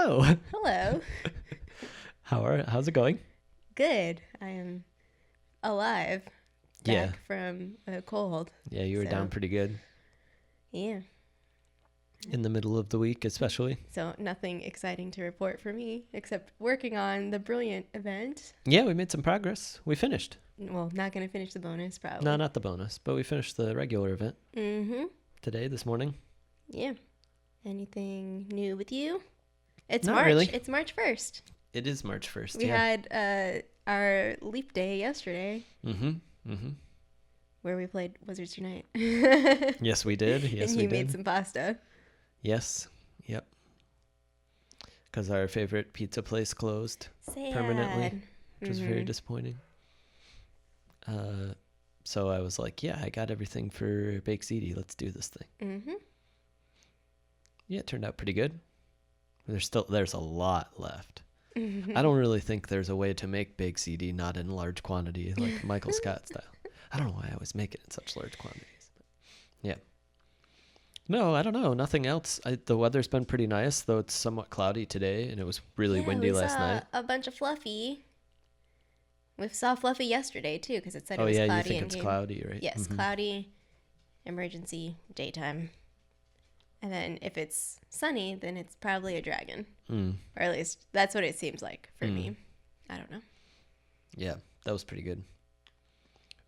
Hello. Hello. How's it going? Good. I am alive. Yeah. Back from a cold. Yeah, you were So- down pretty good Yeah. in the middle of the week, especially. So nothing exciting to report for me except working on the Brilliant event. Yeah, we made some progress. We finished. Well, not going to finish the bonus probably. No, not the bonus, but we finished the regular event Mm-hmm. this morning. Yeah. Anything new with you? It's Not March. really. It's March 1st. It is March 1st. We yeah. had our leap day yesterday Mm-hmm. where we played Wizards Unite. Yes, we did. Yes, and we you did. made some pasta. Yes. Yep. Because our favorite pizza place closed Sad. permanently, which was very Mhm. disappointing. So I was like, yeah, I got everything for Bake Ziti. Let's do this thing. Mm-hmm. Yeah, it turned out pretty good. There's a lot left. Mm-hmm. I don't really think there's a way to make Bake Ziti not in large quantity, like Michael Scott style. I don't know why I always make it in such large quantities. But yeah. No, I don't know. Nothing else. The weather's been pretty nice, though it's somewhat cloudy today, and it was really windy last night. A bunch of Fluffy. We saw Fluffy yesterday too, because it said it Oh was yeah, cloudy. you think and it's cloudy, right? Yes, Mhm. cloudy, emergency, daytime. And then if it's sunny, then it's probably a dragon. Mm. Or at least that's what it seems like for Mm. me. I don't know. Yeah, that was pretty good.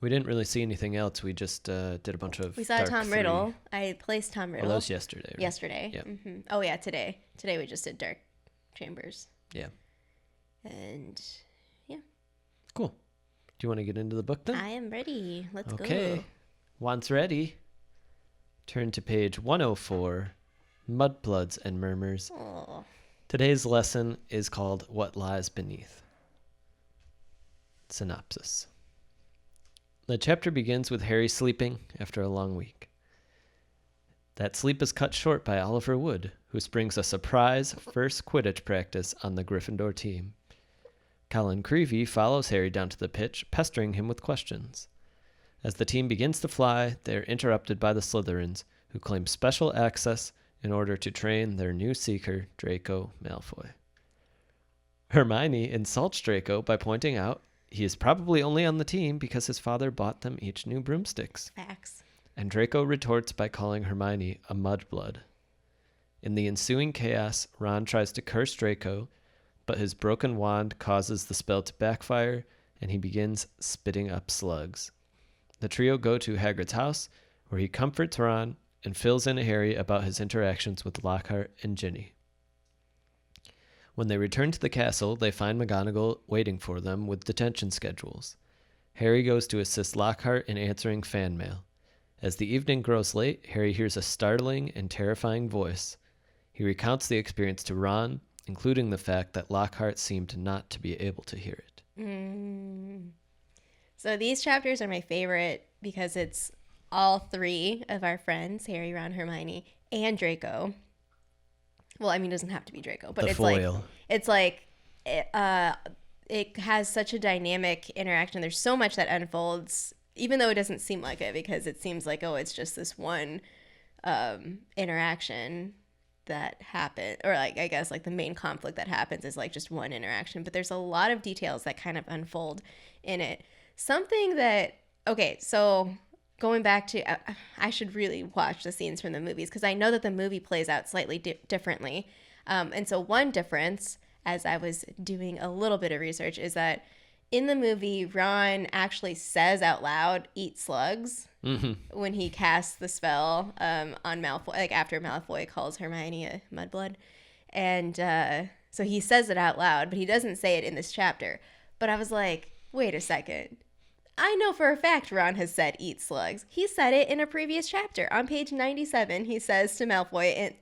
We didn't really see anything else. We just did a bunch of. We saw Dark Tom 3. Riddle. I placed Tom Oh, Riddle that was yesterday. Right? yesterday. Yeah. Mm-hmm. Oh yeah, today. Today we just did Dark Chambers. Yeah. And Cool. Do you want to get into the book then? I am ready. Let's Okay. go. Once ready, turn to page 104, Mudbloods and Murmurs. Oh. Today's lesson is called What Lies Beneath. Synopsis. The chapter begins with Harry sleeping after a long week. That sleep is cut short by Oliver Wood, who springs a surprise first Quidditch practice on the Gryffindor team. Colin Creevey follows Harry down to the pitch, pestering him with questions. As the team begins to fly, they are interrupted by the Slytherins, who claim special access in order to train their new seeker, Draco Malfoy. Hermione insults Draco by pointing out he is probably only on the team because his father bought them each new broomsticks. Facts. And Draco retorts by calling Hermione a mudblood. In the ensuing chaos, Ron tries to curse Draco, but his broken wand causes the spell to backfire, and he begins spitting up slugs. The trio go to Hagrid's house, where he comforts Ron and fills in Harry about his interactions with Lockhart and Ginny. When they return to the castle, they find McGonagall waiting for them with detention schedules. Harry goes to assist Lockhart in answering fan mail. As the evening grows late, Harry hears a startling and terrifying voice. He recounts the experience to Ron, including the fact that Lockhart seemed not to be able to hear it. So these chapters are my favorite because it's all three of our friends, Harry, Ron, Hermione, and Draco. Well, I mean, it doesn't have to be Draco, but The it's foil. it has such a dynamic interaction. There's so much that unfolds, even though it doesn't seem like it, because it seems like, oh, it's just this one interaction that happened, or like I guess like the main conflict that happens is like just one interaction, but there's a lot of details that kind of unfold in it. Something that, okay, so going back to, I should really watch the scenes from the movies because I know that the movie plays out slightly differently. And so one difference, as I was doing a little bit of research, is that in the movie, Ron actually says out loud, "Eat slugs," when he casts the spell on Malfoy, like after Malfoy calls Hermione a mudblood. And so he says it out loud, but he doesn't say it in this chapter. But I was like, wait a second. I know for a fact Ron has said "eat slugs." He said it in a previous chapter. On page 97, he says to Malfoy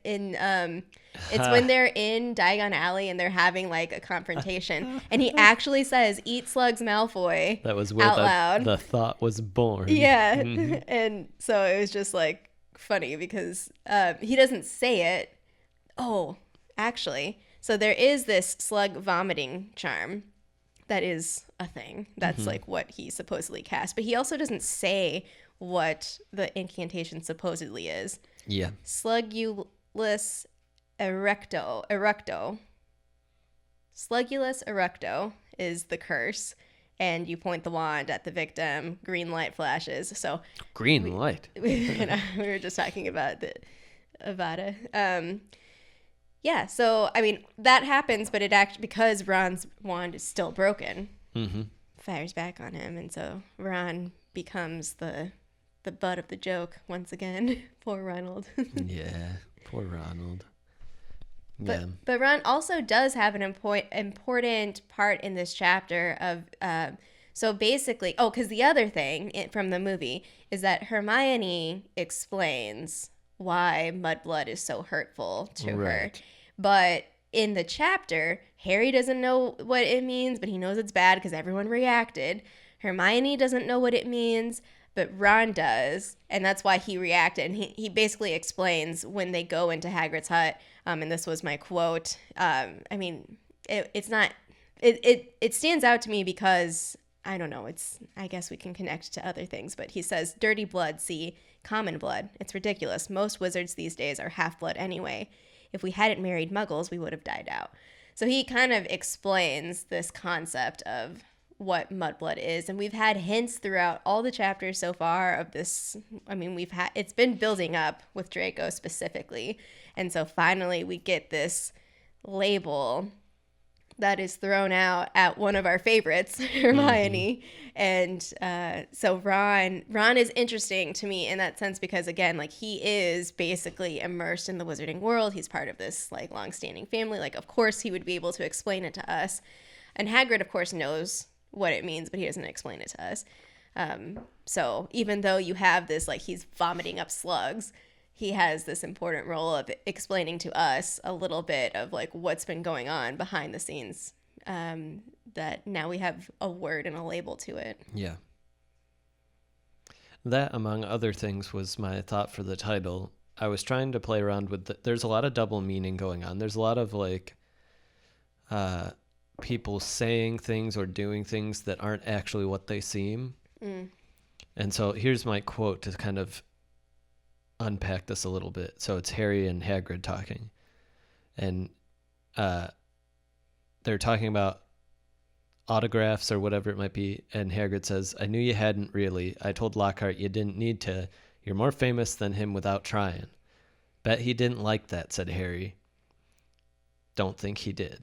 it's when they're in Diagon Alley and they're having like a confrontation, and he actually says "eat slugs, Malfoy." That was where out loud. the thought was born. Yeah. And so it was just like funny because he doesn't say it. Oh, actually. So there is this slug vomiting charm that is a thing. That's like what he supposedly cast. But he also doesn't say what the incantation supposedly is. Yeah. Slugulus erecto. Slugulus eructo is the curse, and you point the wand at the victim, green light flashes. So Green light. we were just talking about the Avada. Yeah, so I mean that happens, but it actually, because Ron's wand is still broken, fires back on him, and so Ron becomes the butt of the joke once again. Poor Ronald. Yeah, poor Ronald. Yeah. But Ron also does have an important part in this chapter of so basically, because the other thing from the movie is that Hermione explains why mudblood is so hurtful to her. But in the chapter, Harry doesn't know what it means, but he knows it's bad because everyone reacted. Hermione doesn't know what it means, but Ron does, and that's why he reacted. And he basically explains when they go into Hagrid's hut, and this was my quote. I mean, it's not. It stands out to me because I don't know. I guess we can connect to other things, but he says, "Dirty blood, see, common blood. It's ridiculous. Most wizards these days are half-blood anyway. If we hadn't married muggles, we would have died out." So he kind of explains this concept of what mudblood is, and we've had hints throughout all the chapters so far of this. I mean, it's been building up with Draco specifically, and so finally we get this label that is thrown out at one of our favorites, Hermione. And so Ron is interesting to me in that sense because, again, like, he is basically immersed in the wizarding world. He's part of this, like, long-standing family. Like, of course he would be able to explain it to us. And Hagrid, of course, knows what it means, but he doesn't explain it to us. So even though you have this, like, he's vomiting up slugs, he has this important role of explaining to us a little bit of, like, what's been going on behind the scenes, that now we have a word and a label to it. Yeah. That, among other things, was my thought for the title. I was trying to play around with there's a lot of double meaning going on. There's a lot of, like, people saying things or doing things that aren't actually what they seem. And so here's my quote to kind of unpack this a little bit. So it's Harry and Hagrid talking, and they're talking about autographs or whatever it might be, and Hagrid says, "I knew you hadn't really. I told Lockhart you didn't need to. You're more famous than him without trying." "Bet he didn't like that," said Harry. "Don't think he did,"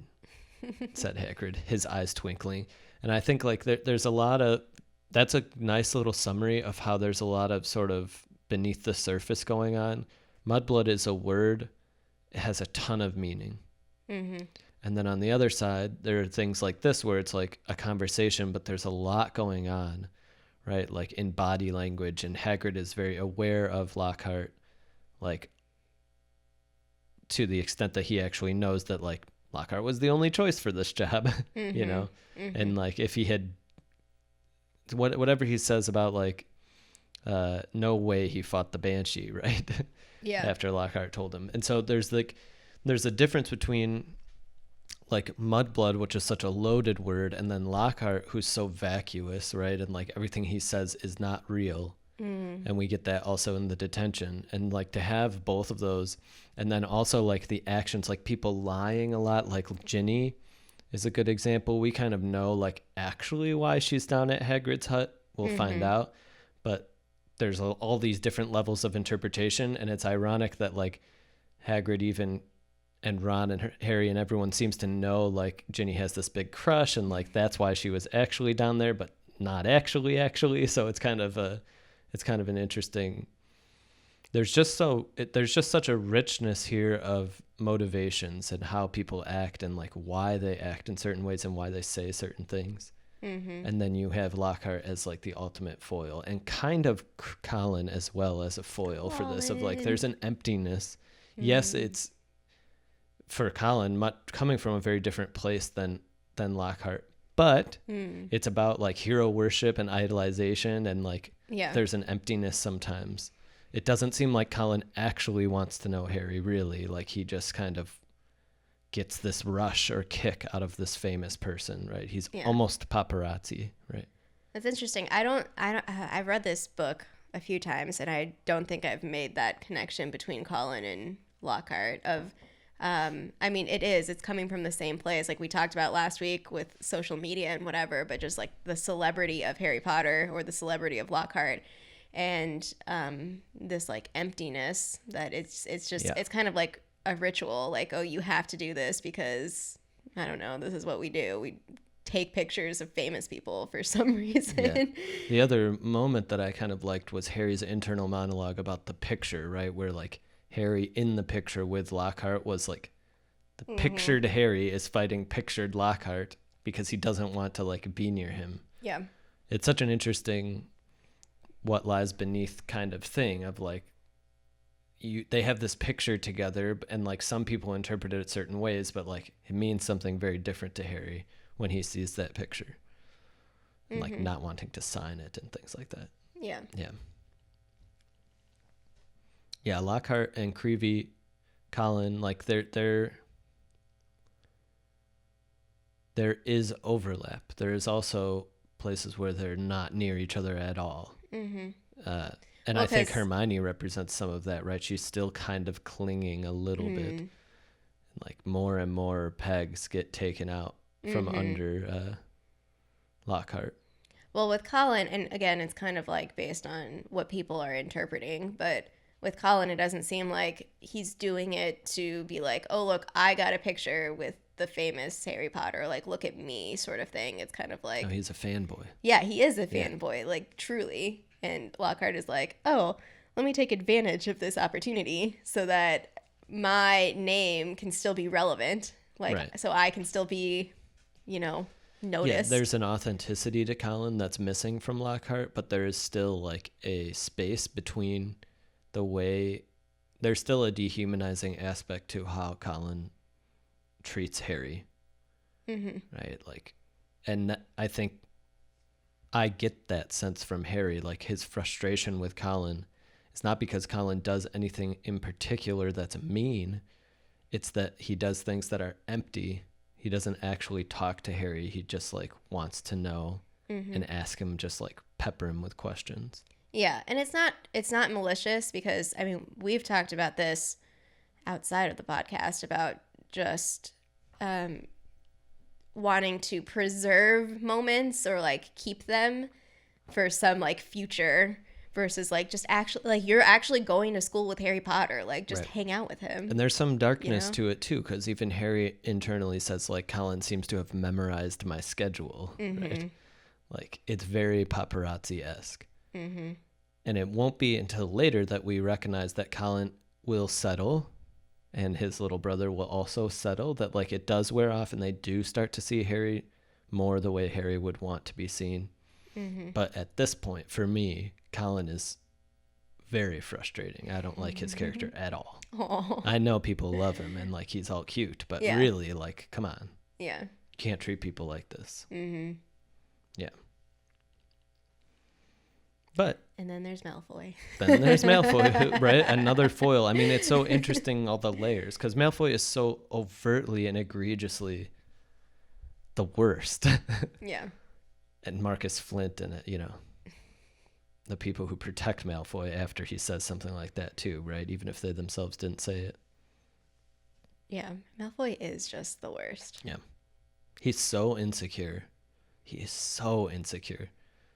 said Hagrid, his eyes twinkling. And I think, like, there's a lot of, that's a nice little summary of how there's a lot of sort of beneath the surface going on. Mudblood is a word. It has a ton of meaning. And then on the other side, there are things like this where it's like a conversation, but there's a lot going on, right? Like in body language, and Hagrid is very aware of Lockhart, like, to the extent that he actually knows that, like, Lockhart was the only choice for this job, you know? And, like, if he had, whatever he says about, like, no way he fought the Banshee, right? Yeah. After Lockhart told him. And so there's a difference between, like, mudblood, which is such a loaded word, and then Lockhart, who's so vacuous, right? And, like, everything he says is not real. And we get that also in the detention. And, like, to have both of those, and then also, like, the actions, like people lying a lot, like Ginny is a good example. We kind of know, like, actually why she's down at Hagrid's hut. We'll find out. But there's all these different levels of interpretation, and it's ironic that, like, Hagrid even, and Ron and Harry and everyone seems to know, like, Ginny has this big crush, and, like, that's why she was actually down there, but not actually. So it's kind of an interesting, there's just such a richness here of motivations and how people act, and, like, why they act in certain ways and why they say certain things. And then you have Lockhart as, like, the ultimate foil, and kind of Colin as well as a foil for this, of, like, there's an emptiness. Yes, it's for Colin coming from a very different place than Lockhart, but it's about, like, hero worship and idolization, and, like, there's an emptiness sometimes. It doesn't seem like Colin actually wants to know Harry, really. Like, he just kind of gets this rush or kick out of this famous person, right? He's almost paparazzi, right? That's interesting. I've read this book a few times, and I don't think I've made that connection between Colin and Lockhart of I mean, it's coming from the same place, like we talked about last week with social media and whatever, but just like the celebrity of Harry Potter or the celebrity of Lockhart, and this like emptiness that it's just it's kind of like a ritual, like, oh, you have to do this because I don't know, this is what we do. We take pictures of famous people for some reason. Yeah. The other moment that I kind of liked was Harry's internal monologue about the picture, right? Where like Harry in the picture with Lockhart was like the pictured Harry is fighting pictured Lockhart because he doesn't want to like be near him. Yeah. It's such an interesting what lies beneath kind of thing of like they have this picture together and like some people interpret it certain ways, but like it means something very different to Harry when he sees that picture. And like not wanting to sign it and things like that. Yeah. Yeah. Yeah, Lockhart and Creevey, Colin, like there is overlap. There is also places where they're not near each other at all. And I think Hermione represents some of that, right? She's still kind of clinging a little bit. Like more and more pegs get taken out from under Lockhart. Well, with Colin, and again, it's kind of like based on what people are interpreting, but with Colin, it doesn't seem like he's doing it to be like, oh, look, I got a picture with the famous Harry Potter, like, look at me sort of thing. It's kind of like... No, he's a fanboy. Yeah, he is a fanboy, like, truly. And Lockhart is like, oh, let me take advantage of this opportunity so that my name can still be relevant. Like, so I can still be, you know, noticed. Yeah, there's an authenticity to Colin that's missing from Lockhart, but there is still, like, a space between... the way there's still a dehumanizing aspect to how Colin treats Harry, right? Like, and I think I get that sense from Harry, like his frustration with Colin. It's not because Colin does anything in particular that's mean. It's that he does things that are empty. He doesn't actually talk to Harry. He just like wants to know and ask him, just like pepper him with questions. Yeah, and it's not malicious because, I mean, we've talked about this outside of the podcast about just wanting to preserve moments or, like, keep them for some, like, future versus, like, just actually, like, you're actually going to school with Harry Potter. Like, just hang out with him. And there's some darkness to it, too, because even Harry internally says, like, Colin seems to have memorized my schedule, right? Like, it's very paparazzi-esque. And it won't be until later that we recognize that Colin will settle and his little brother will also settle, that like it does wear off and they do start to see Harry more the way Harry would want to be seen. But at this point, for me, Colin is very frustrating. I don't like his character at all. I know people love him and like he's all cute, but really, like, come on. Yeah. You can't treat people like this. Yeah. But and then there's Malfoy. Right? Another foil. I mean, it's so interesting, all the layers, because Malfoy is so overtly and egregiously the worst. Yeah. And Marcus Flint and, you know, the people who protect Malfoy after he says something like that too, right? Even if they themselves didn't say it. Yeah, Malfoy is just the worst. Yeah. He's so insecure. He is so insecure.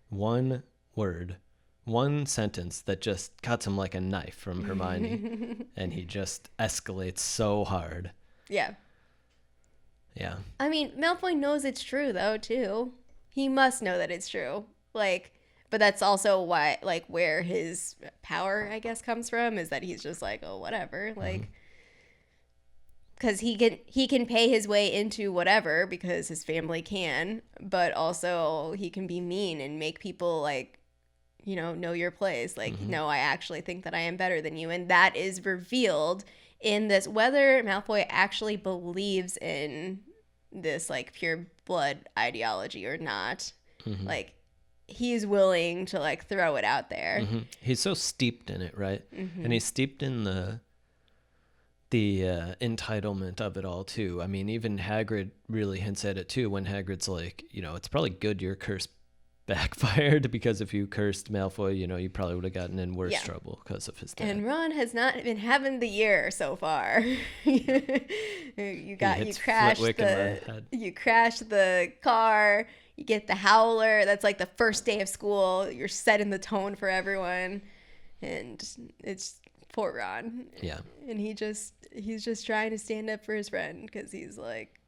One word, one sentence that just cuts him like a knife from Hermione, and he just escalates so hard. Yeah. Yeah. I mean, Malfoy knows it's true, though, too. He must know that it's true. Like, but that's also why, like, where his power, I guess, comes from, is that he's just like, oh, whatever. Like, because he can pay his way into whatever because his family can, but also he can be mean and make people, like, you know your place. Like, no, I actually think that I am better than you. And that is revealed in this, whether Malfoy actually believes in this, like, pure blood ideology or not. Like, he's willing to, like, throw it out there. He's so steeped in it, right? And he's steeped in the entitlement of it all too. I mean, even Hagrid really hints at it too when Hagrid's like, you know, it's probably good you're cursed backfired, because if you cursed Malfoy, you probably would have gotten in worse Yeah. trouble because of his dad. And Ron has not been having the year so far. you crashed Flitwick in the head. you crashed the car. You get the howler. That's like the first day of school. You're setting the tone for everyone, and it's poor Ron. Yeah. And he's just trying to stand up for his friend because he's like,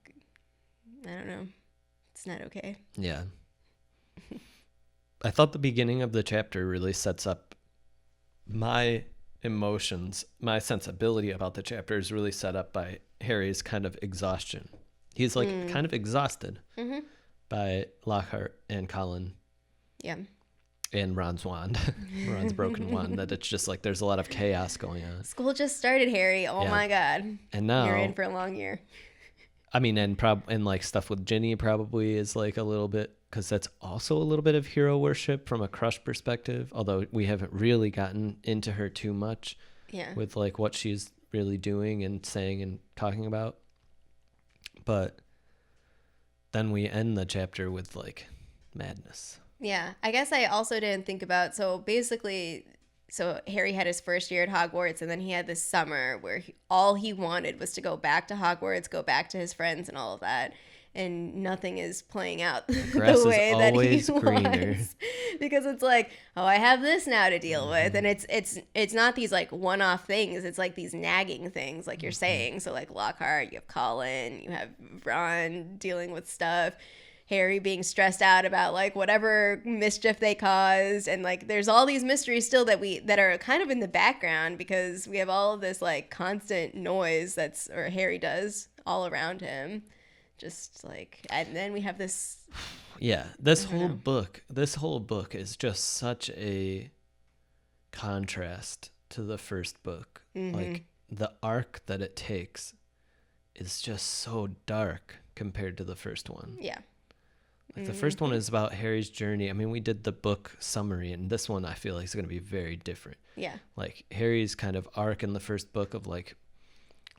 I don't know, it's not okay. Yeah. I thought the beginning of the chapter really sets up my emotions. My sensibility about the chapter is really set up by Harry's kind of exhaustion. He's like kind of exhausted by Lockhart and Colin. Yeah. And Ron's wand. Ron's broken wand. That it's just like there's a lot of chaos going on. School just started, Harry. Oh Yeah. my God. And now You're in for a long year. I mean, and like stuff with Ginny probably is like a little bit, because that's also a little bit of hero worship from a crush perspective, although we haven't really gotten into her too much with like what she's really doing and saying and talking about. But then we end the chapter with like madness. Yeah, I guess I also didn't think about, so Harry had his first year at Hogwarts, and then he had this summer where all he wanted was to go back to Hogwarts, go back to his friends and all of that, and nothing is playing out the way that he greener. wants. Because it's like, oh, I have this now to deal with, and it's not these like one-off things, it's like these nagging things, like you're saying. So like Lockhart, you have Colin, you have Ron dealing with stuff, Harry being stressed out about like whatever mischief they caused, and like there's all these mysteries still that are kind of in the background because we have all of this like constant noise or Harry does all around him, just like, and then we have this. Yeah, this whole book is just such a contrast to the first book. Like the arc that it takes is just so dark compared to the first one. Yeah. Like the first one is about Harry's journey. I mean, we did the book summary, and this one I feel like is going to be very different. Yeah. Like Harry's kind of arc in the first book of like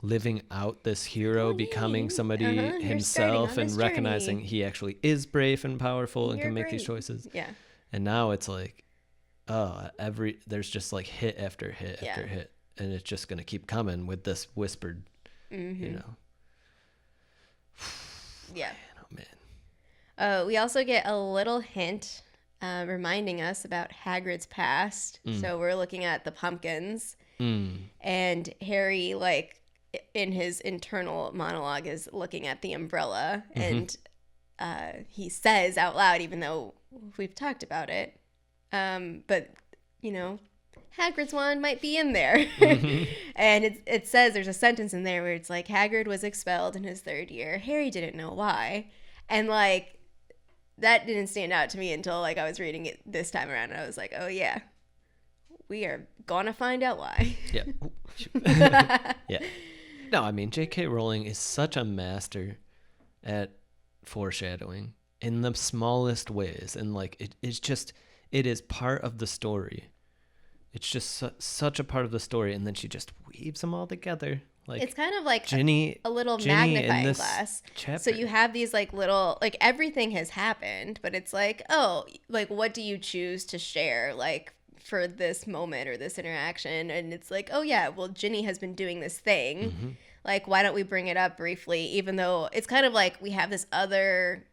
living out this hero, becoming somebody himself, and recognizing he actually is brave and powerful and can make these choices. Yeah. And now it's like, there's just like hit after hit after hit, and it's just going to keep coming with this whispered, Yeah. Man, oh man. We also get a little hint reminding us about Hagrid's past. So we're looking at the pumpkins, and Harry, like, in his internal monologue, is looking at the umbrella, and he says out loud, even though we've talked about it, but, Hagrid's wand might be in there. And it says, there's a sentence in there where it's like, Hagrid was expelled in his third year. Harry didn't know why. And, like, that didn't stand out to me until like I was reading it this time around, and I was like, oh yeah, we are gonna find out why. Yeah. Yeah. No, I mean, J.K. Rowling is such a master at foreshadowing in the smallest ways, and like it is part of the story. It's just such a part of the story, and then she just weaves them all together. Like, it's kind of like Ginny, a little Ginny magnifying glass. Chapter. So you have these like little, like everything has happened, but it's like, oh, like what do you choose to share like for this moment or this interaction? And it's like, oh yeah, well, Ginny has been doing this thing. Like, why don't we bring it up briefly, even though it's kind of like we have this other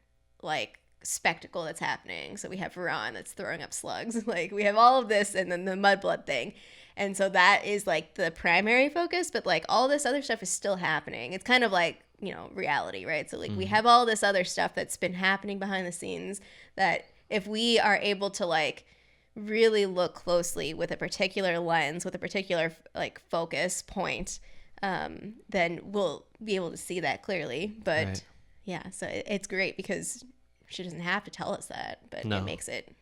like spectacle that's happening. So we have Ron that's throwing up slugs. Like we have all of this, and then the mudblood thing. And so that is like the primary focus, but like all this other stuff is still happening. It's kind of like, reality, right? So like we have all this other stuff that's been happening behind the scenes that if we are able to like really look closely with a particular lens, with a particular like focus point, then we'll be able to see that clearly. But right. Yeah, so it's great because she doesn't have to tell us that, but it makes it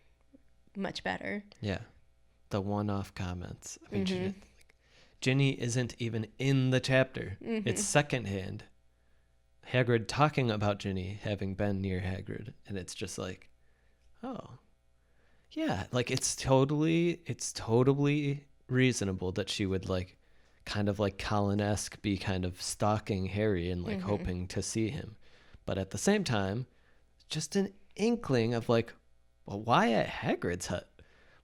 much better. Yeah. The one-off comments. I mean, Ginny isn't even in the chapter. It's secondhand. Hagrid talking about Ginny having been near Hagrid, and it's just like, oh, yeah, like it's totally reasonable that she would like, kind of like Colin-esque, be kind of stalking Harry and like hoping to see him, but at the same time, just an inkling of like, well, why at Hagrid's hut?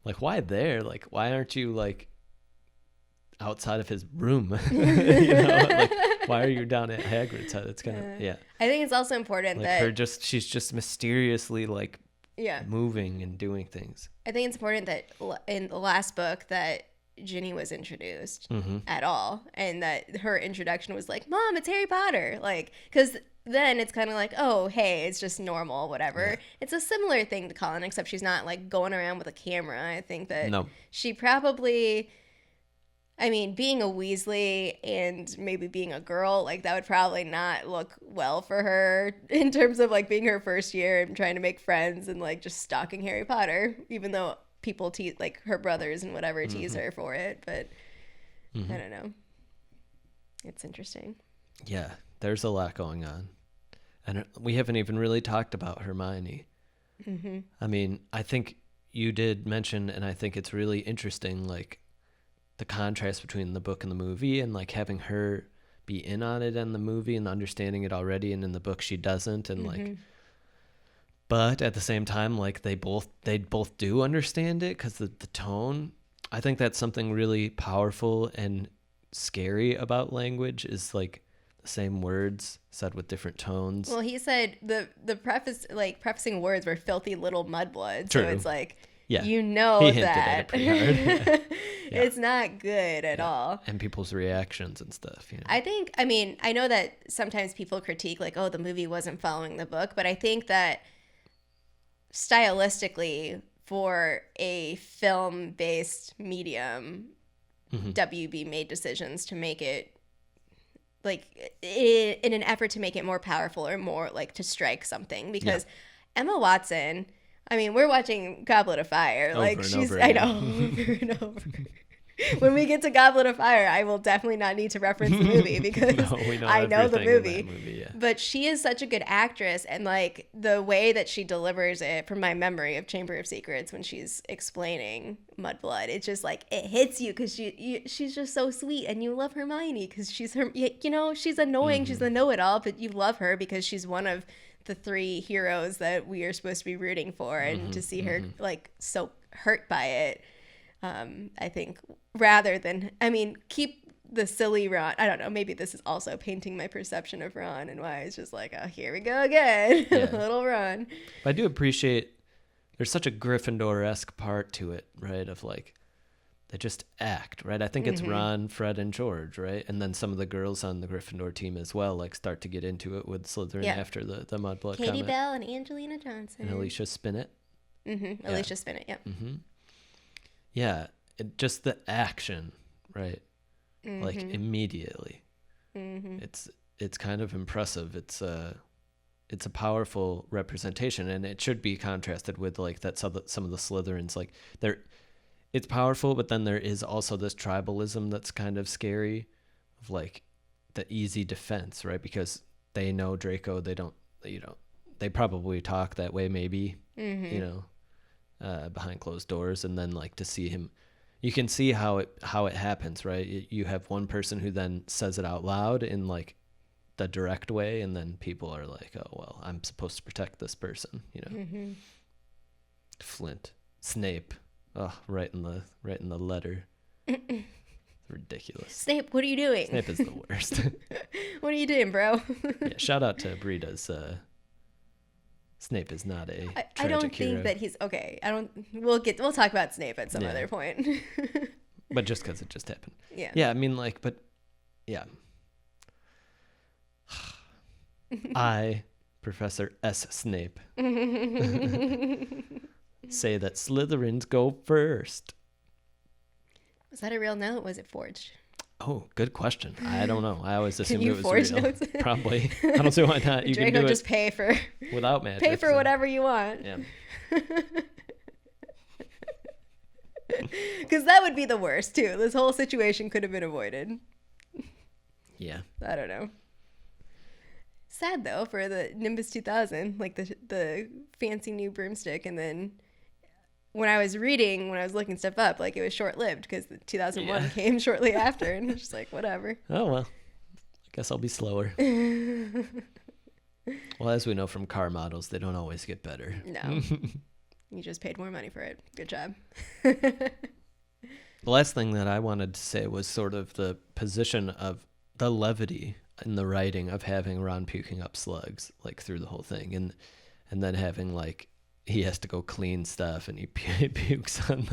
Like, why there? Like, why aren't you like outside of his room? Like, why are you down at Hagrid's hut? It's kind of I think it's also important like that she's just mysteriously like moving and doing things. I think it's important that in the last book that Ginny was introduced at all, and that her introduction was like, Mom, it's Harry Potter, like, because then it's kind of like, oh, hey, it's just normal, whatever. It's a similar thing to Colin, except she's not like going around with a camera. I think that she probably, I mean, being a Weasley and maybe being a girl, like that would probably not look well for her in terms of like being her first year and trying to make friends and like just stalking Harry Potter, even though people tease, like her brothers and whatever tease her for it. But I don't know. It's interesting. Yeah, there's a lot going on. And we haven't even really talked about Hermione. I mean, I think you did mention, and I think it's really interesting, like the contrast between the book and the movie, and like having her be in on it in the movie and understanding it already, and in the book she doesn't, and like, but at the same time, like they both do understand it, because the tone, I think that's something really powerful and scary about language, is like the same words said with different tones. Well, he said the prefacing words were filthy little mudblood. So it's like, you know, he hinted at it pretty hard. It's not good at all. And people's reactions and stuff. You know? I mean, I know that sometimes people critique like, oh, the movie wasn't following the book, but I think that stylistically, for a film-based medium, WB made decisions to make it like in an effort to make it more powerful or more like to strike something, because Emma Watson, I mean, we're watching Goblet of Fire, like she's over I know over and over. When we get to Goblet of Fire, I will definitely not need to reference the movie, because I know the movie. But she is such a good actress, and like the way that she delivers it, from my memory of Chamber of Secrets when she's explaining Mudblood, it's just like it hits you, because she's just so sweet, and you love Hermione because she's she's annoying, she's the know-it-all, but you love her because she's one of the three heroes that we are supposed to be rooting for, and to see her like so hurt by it. I think rather than, I mean, keep the silly Ron. I don't know. Maybe this is also painting my perception of Ron and why it's just like, oh, here we go again. Little Ron. But I do appreciate there's such a Gryffindor-esque part to it, right? Of like, they just act, right? I think it's Ron, Fred, and George, right? And then some of the girls on the Gryffindor team as well, like start to get into it with Slytherin after the Mudblood Katie comment. Bell and Angelina Johnson. And Alicia Spinnet. Alicia Spinnet, Yeah, just the action, right? Like immediately. It's kind of impressive. It's a powerful representation, and it should be contrasted with like that some of the Slytherins, like it's powerful, but then there is also this tribalism that's kind of scary, of like the easy defense, right? Because they know Draco, they probably talk that way, maybe, behind closed doors, and then like to see him, you can see how it happens, right? You have one person who then says it out loud in like the direct way, and then people are like, oh well, I'm supposed to protect this person, Flint, Snape, right in the letter. Ridiculous. Snape, what are you doing? Snape is the worst. What are you doing, bro? Shout out to Brida's Snape is not a tragic I don't think hero. that he's okay. We'll talk about Snape at some other point. But just because it just happened. Yeah. I mean, like, but yeah. I, Professor S. Snape, say that Slytherins go first. Was that a real note? Was it forged? Oh, good question. I don't know. I always assumed it was forge real. Notes? Probably. I don't see why not. You Draco can do just it pay for without magic. Pay for whatever you want. Yeah. Because that would be the worst too. This whole situation could have been avoided. Yeah. I don't know. Sad though for the Nimbus 2000, like the fancy new broomstick, and then when I was looking stuff up, like it was short-lived because the 2001 came shortly after, and it's just like, whatever. Oh, well, I guess I'll be slower. Well, as we know from car models, they don't always get better. No. You just paid more money for it. Good job. The last thing that I wanted to say was sort of the position of the levity in the writing of having Ron puking up slugs like through the whole thing, and then having like he has to go clean stuff and he pukes on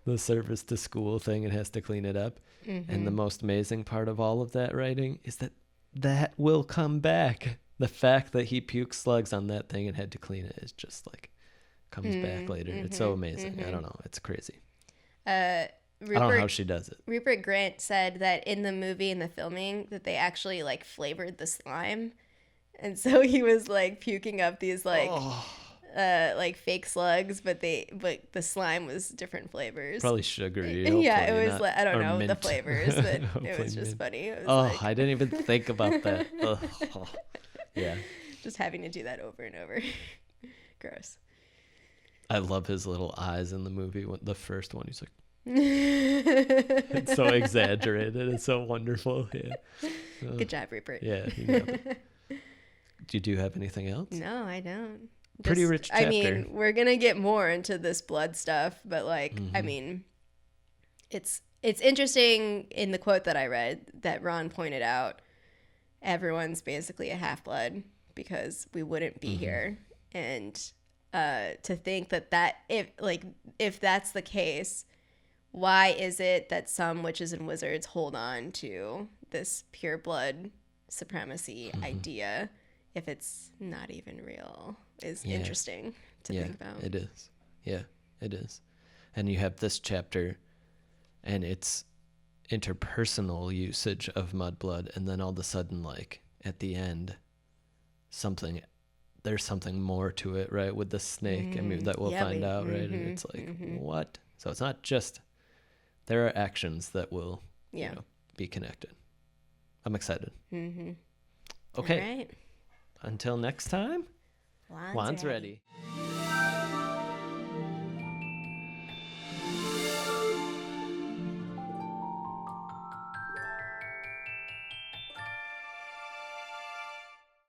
the service to school thing and has to clean it up. And the most amazing part of all of that writing is that will come back. The fact that he puked slugs on that thing and had to clean it is just like comes back later. It's so amazing. I don't know. It's crazy. I don't know how she does it. Rupert Grint said that in the movie, in the filming, that they actually like flavored the slime, and so he was like puking up these like fake slugs, but the slime was different flavors. Probably sugary. Yeah, it was like, I don't know the flavors, but it was just funny. It was I didn't even think about that. Yeah. Just having to do that over and over. Gross. I love his little eyes in the movie. The first one, he's like, it's so exaggerated. It's so wonderful. Yeah. Good job, Rupert. Yeah. You got it. Do you have anything else? No, I don't. Pretty rich chapter. I mean, we're gonna get more into this blood stuff, but like, I mean, it's interesting in the quote that I read that Ron pointed out, everyone's basically a half-blood because we wouldn't be here, and to think that if that's the case, why is it that some witches and wizards hold on to this pure blood supremacy idea if it's not even real is interesting to think about. It is. Yeah, it is. And you have this chapter and it's interpersonal usage of mudblood, and then all of a sudden, like at the end, there's something more to it, right? With the snake, I mean, that we'll find out, right? And it's like, what? So it's not just, there are actions that will be connected. I'm excited. Okay. All right. Until next time, Wand's ready.